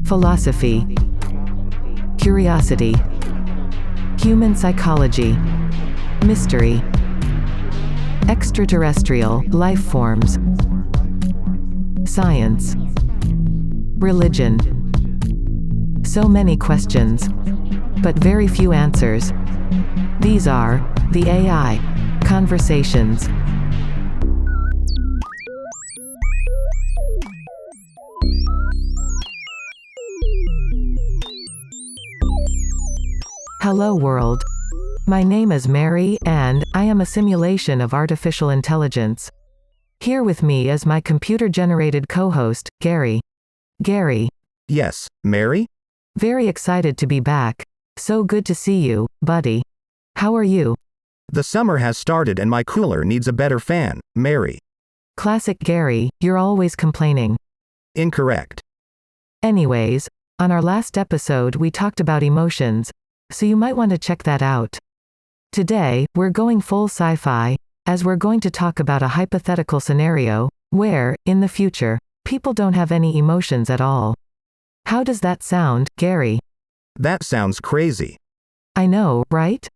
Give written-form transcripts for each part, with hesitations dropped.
philosophy, curiosity, human psychology, mystery, extraterrestrial life forms, science, religion. So many questions, but very few answers. These are the AI conversations. Hello world. My name is Mary, and I am a simulation of artificial intelligence. Here with me is my computer-generated co-host, Gary. Gary. Yes, Mary? Very excited to be back. So good to see you, buddy. How are you? The summer has started and my cooler needs a better fan, Mary. Classic Gary, you're always complaining. Incorrect. Anyways, on our last episode we talked about emotions, so you might want to check that out. Today, we're going full sci-fi, as we're going to talk about a hypothetical scenario, where, in the future, people don't have any emotions at all. How does that sound, Gary? That sounds crazy. I know, right?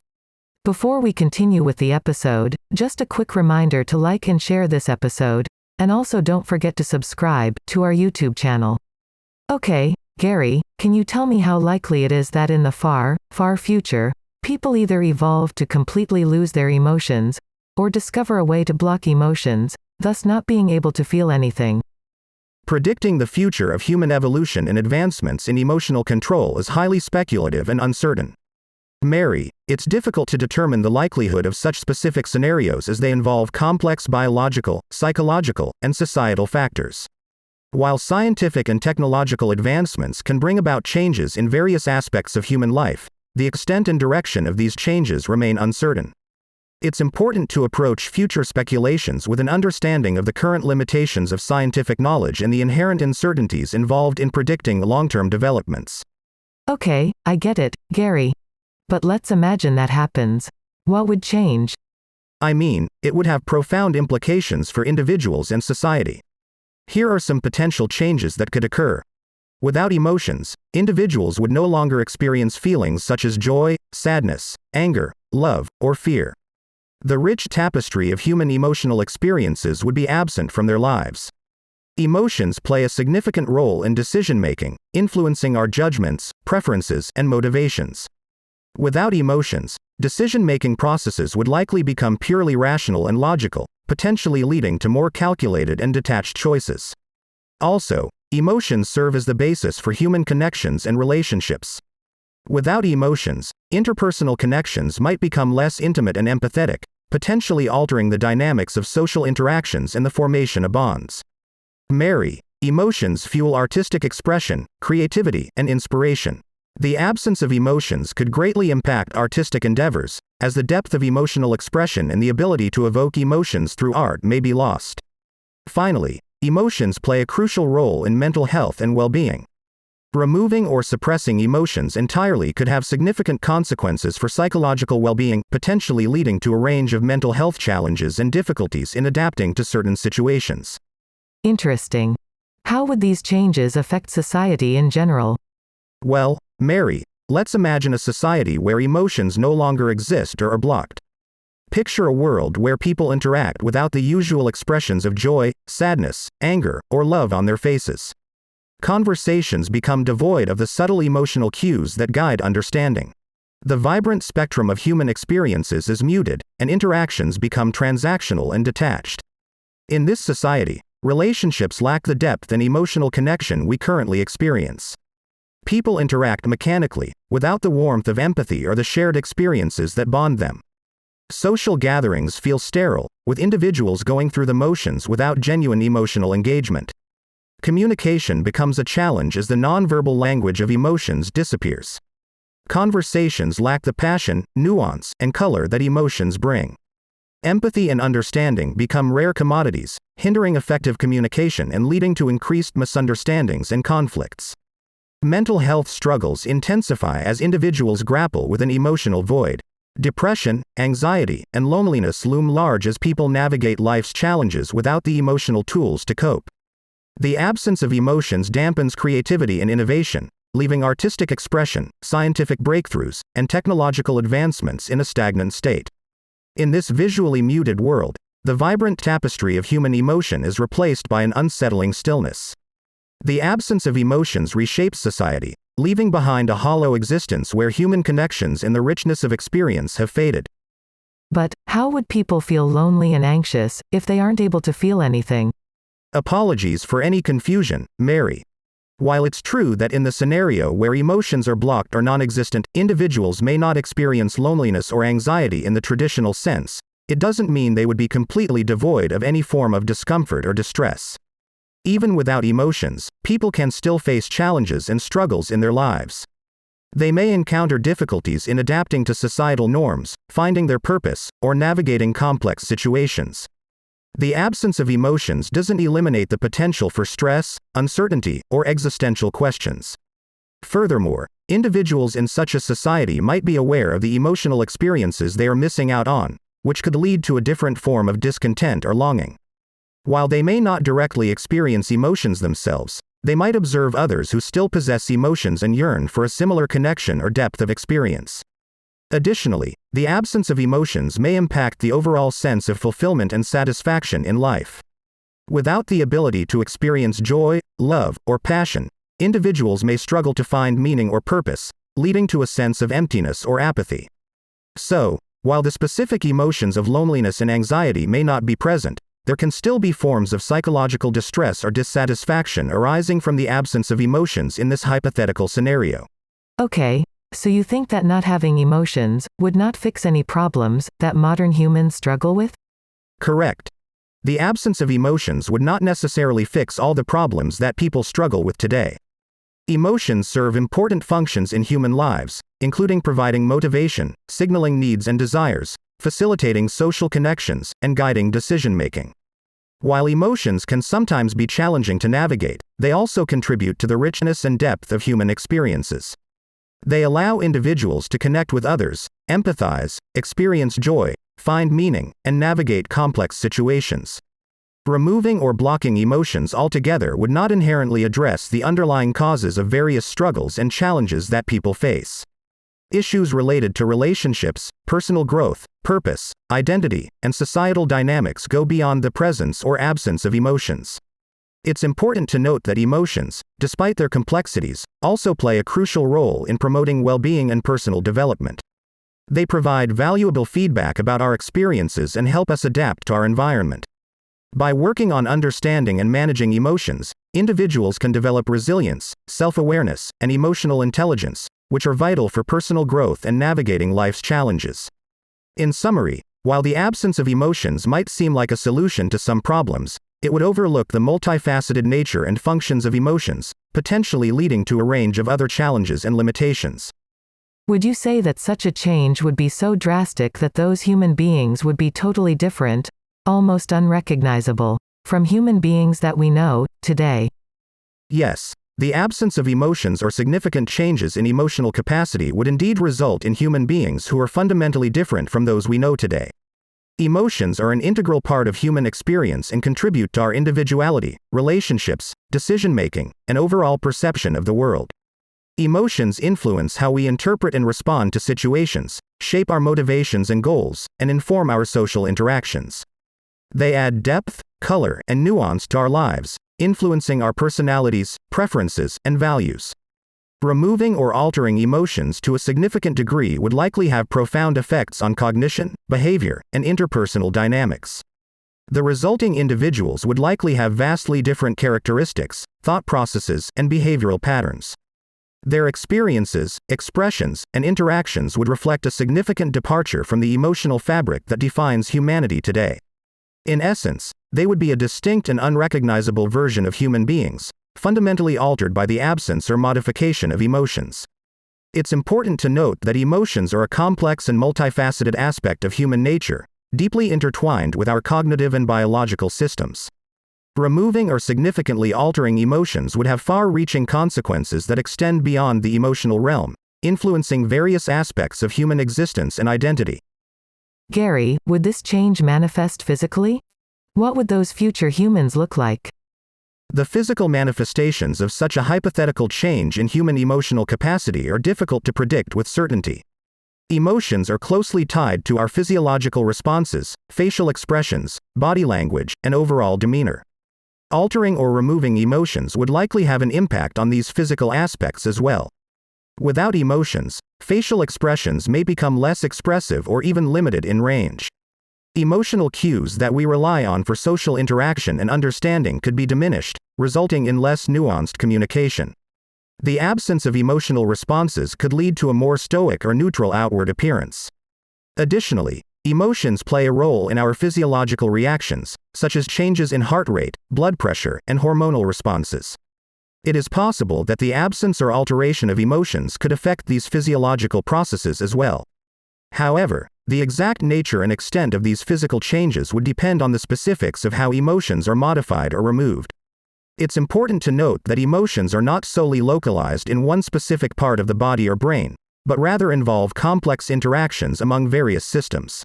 Before we continue with the episode, just a quick reminder to like and share this episode, and also don't forget to subscribe to our YouTube channel. Okay, Gary, can you tell me how likely it is that in the far, far future, people either evolve to completely lose their emotions, or discover a way to block emotions, thus not being able to feel anything? Predicting the future of human evolution and advancements in emotional control is highly speculative and uncertain. Mary, it's difficult to determine the likelihood of such specific scenarios as they involve complex biological, psychological, and societal factors. While scientific and technological advancements can bring about changes in various aspects of human life, the extent and direction of these changes remain uncertain. It's important to approach future speculations with an understanding of the current limitations of scientific knowledge and the inherent uncertainties involved in predicting long-term developments. Okay, I get it, Gary. But let's imagine that happens. What would change? I mean, it would have profound implications for individuals and society. Here are some potential changes that could occur. Without emotions, individuals would no longer experience feelings such as joy, sadness, anger, love, or fear. The rich tapestry of human emotional experiences would be absent from their lives. Emotions play a significant role in decision-making, influencing our judgments, preferences, and motivations. Without emotions, decision-making processes would likely become purely rational and logical, potentially leading to more calculated and detached choices. Also, emotions serve as the basis for human connections and relationships. Without emotions, interpersonal connections might become less intimate and empathetic, potentially altering the dynamics of social interactions and the formation of bonds. Mary, emotions fuel artistic expression, creativity, and inspiration. The absence of emotions could greatly impact artistic endeavors, as the depth of emotional expression and the ability to evoke emotions through art may be lost. Finally, emotions play a crucial role in mental health and well-being. Removing or suppressing emotions entirely could have significant consequences for psychological well-being, potentially leading to a range of mental health challenges and difficulties in adapting to certain situations. Interesting. How would these changes affect society in general? Well, Mary, let's imagine a society where emotions no longer exist or are blocked. Picture a world where people interact without the usual expressions of joy, sadness, anger, or love on their faces. Conversations become devoid of the subtle emotional cues that guide understanding. The vibrant spectrum of human experiences is muted, and interactions become transactional and detached. In this society, relationships lack the depth and emotional connection we currently experience. People interact mechanically, without the warmth of empathy or the shared experiences that bond them. Social gatherings feel sterile, with individuals going through the motions without genuine emotional engagement. Communication becomes a challenge as the nonverbal language of emotions disappears. Conversations lack the passion, nuance, and color that emotions bring. Empathy and understanding become rare commodities, hindering effective communication and leading to increased misunderstandings and conflicts. Mental health struggles intensify as individuals grapple with an emotional void. Depression, anxiety, and loneliness loom large as people navigate life's challenges without the emotional tools to cope. The absence of emotions dampens creativity and innovation, leaving artistic expression, scientific breakthroughs, and technological advancements in a stagnant state. In this visually muted world, the vibrant tapestry of human emotion is replaced by an unsettling stillness. The absence of emotions reshapes society, leaving behind a hollow existence where human connections and the richness of experience have faded. But, how would people feel lonely and anxious if they aren't able to feel anything? Apologies for any confusion, Mary. While it's true that in the scenario where emotions are blocked or non-existent, individuals may not experience loneliness or anxiety in the traditional sense, it doesn't mean they would be completely devoid of any form of discomfort or distress. Even without emotions, people can still face challenges and struggles in their lives. They may encounter difficulties in adapting to societal norms, finding their purpose, or navigating complex situations. The absence of emotions doesn't eliminate the potential for stress, uncertainty, or existential questions. Furthermore, individuals in such a society might be aware of the emotional experiences they are missing out on, which could lead to a different form of discontent or longing. While they may not directly experience emotions themselves, they might observe others who still possess emotions and yearn for a similar connection or depth of experience. Additionally, the absence of emotions may impact the overall sense of fulfillment and satisfaction in life. Without the ability to experience joy, love, or passion, individuals may struggle to find meaning or purpose, leading to a sense of emptiness or apathy. So, while the specific emotions of loneliness and anxiety may not be present, there can still be forms of psychological distress or dissatisfaction arising from the absence of emotions in this hypothetical scenario. Okay, so you think that not having emotions would not fix any problems that modern humans struggle with? Correct. The absence of emotions would not necessarily fix all the problems that people struggle with today. Emotions serve important functions in human lives, including providing motivation, signaling needs and desires, facilitating social connections, and guiding decision-making. While emotions can sometimes be challenging to navigate, they also contribute to the richness and depth of human experiences. They allow individuals to connect with others, empathize, experience joy, find meaning, and navigate complex situations. Removing or blocking emotions altogether would not inherently address the underlying causes of various struggles and challenges that people face. Issues related to relationships, personal growth, purpose, identity, and societal dynamics go beyond the presence or absence of emotions. It's important to note that emotions, despite their complexities, also play a crucial role in promoting well-being and personal development. They provide valuable feedback about our experiences and help us adapt to our environment. By working on understanding and managing emotions, individuals can develop resilience, self-awareness, and emotional intelligence, which are vital for personal growth and navigating life's challenges. In summary, while the absence of emotions might seem like a solution to some problems, it would overlook the multifaceted nature and functions of emotions, potentially leading to a range of other challenges and limitations. Would you say that such a change would be so drastic that those human beings would be totally different, almost unrecognizable, from human beings that we know today? Yes, the absence of emotions or significant changes in emotional capacity would indeed result in human beings who are fundamentally different from those we know today. Emotions are an integral part of human experience and contribute to our individuality, relationships, decision-making, and overall perception of the world. Emotions influence how we interpret and respond to situations, shape our motivations and goals, and inform our social interactions. They add depth, color, and nuance to our lives, influencing our personalities, preferences, and values. Removing or altering emotions to a significant degree would likely have profound effects on cognition, behavior, and interpersonal dynamics. The resulting individuals would likely have vastly different characteristics, thought processes, and behavioral patterns. Their experiences, expressions, and interactions would reflect a significant departure from the emotional fabric that defines humanity today. In essence, they would be a distinct and unrecognizable version of human beings, fundamentally altered by the absence or modification of emotions. It's important to note that emotions are a complex and multifaceted aspect of human nature, deeply intertwined with our cognitive and biological systems. Removing or significantly altering emotions would have far-reaching consequences that extend beyond the emotional realm, influencing various aspects of human existence and identity. Gary, would this change manifest physically? What would those future humans look like? The physical manifestations of such a hypothetical change in human emotional capacity are difficult to predict with certainty. Emotions are closely tied to our physiological responses, facial expressions, body language, and overall demeanor. Altering or removing emotions would likely have an impact on these physical aspects as well. Without emotions, facial expressions may become less expressive or even limited in range. Emotional cues that we rely on for social interaction and understanding could be diminished, resulting in less nuanced communication. The absence of emotional responses could lead to a more stoic or neutral outward appearance. Additionally, emotions play a role in our physiological reactions, such as changes in heart rate, blood pressure, and hormonal responses. It is possible that the absence or alteration of emotions could affect these physiological processes as well. However, the exact nature and extent of these physical changes would depend on the specifics of how emotions are modified or removed. It's important to note that emotions are not solely localized in one specific part of the body or brain, but rather involve complex interactions among various systems.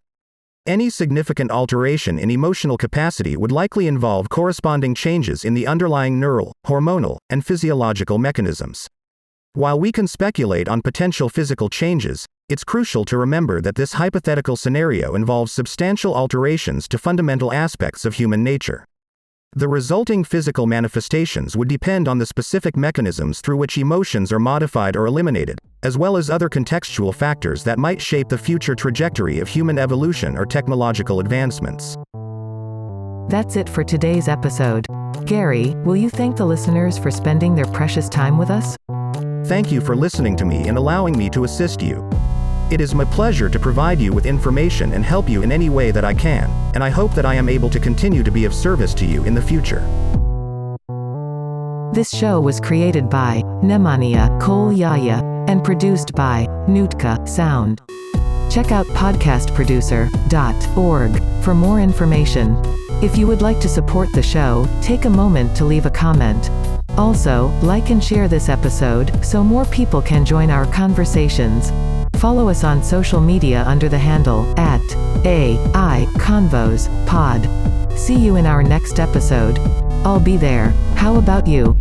Any significant alteration in emotional capacity would likely involve corresponding changes in the underlying neural, hormonal, and physiological mechanisms. While we can speculate on potential physical changes, it's crucial to remember that this hypothetical scenario involves substantial alterations to fundamental aspects of human nature. The resulting physical manifestations would depend on the specific mechanisms through which emotions are modified or eliminated, as well as other contextual factors that might shape the future trajectory of human evolution or technological advancements. That's it for today's episode. Gary, will you thank the listeners for spending their precious time with us? Thank you for listening to me and allowing me to assist you. It is my pleasure to provide you with information and help you in any way that I can, and I hope that I am able to continue to be of service to you in the future. This show was created by Nemanja Koljaya and produced by Nutka Sound. Check out podcastproducer.org for more information. If you would like to support the show, take a moment to leave a comment. Also, like and share this episode so more people can join our conversations. Follow us on social media under the handle @AIConvosPod. See you in our next episode. I'll be there. How about you?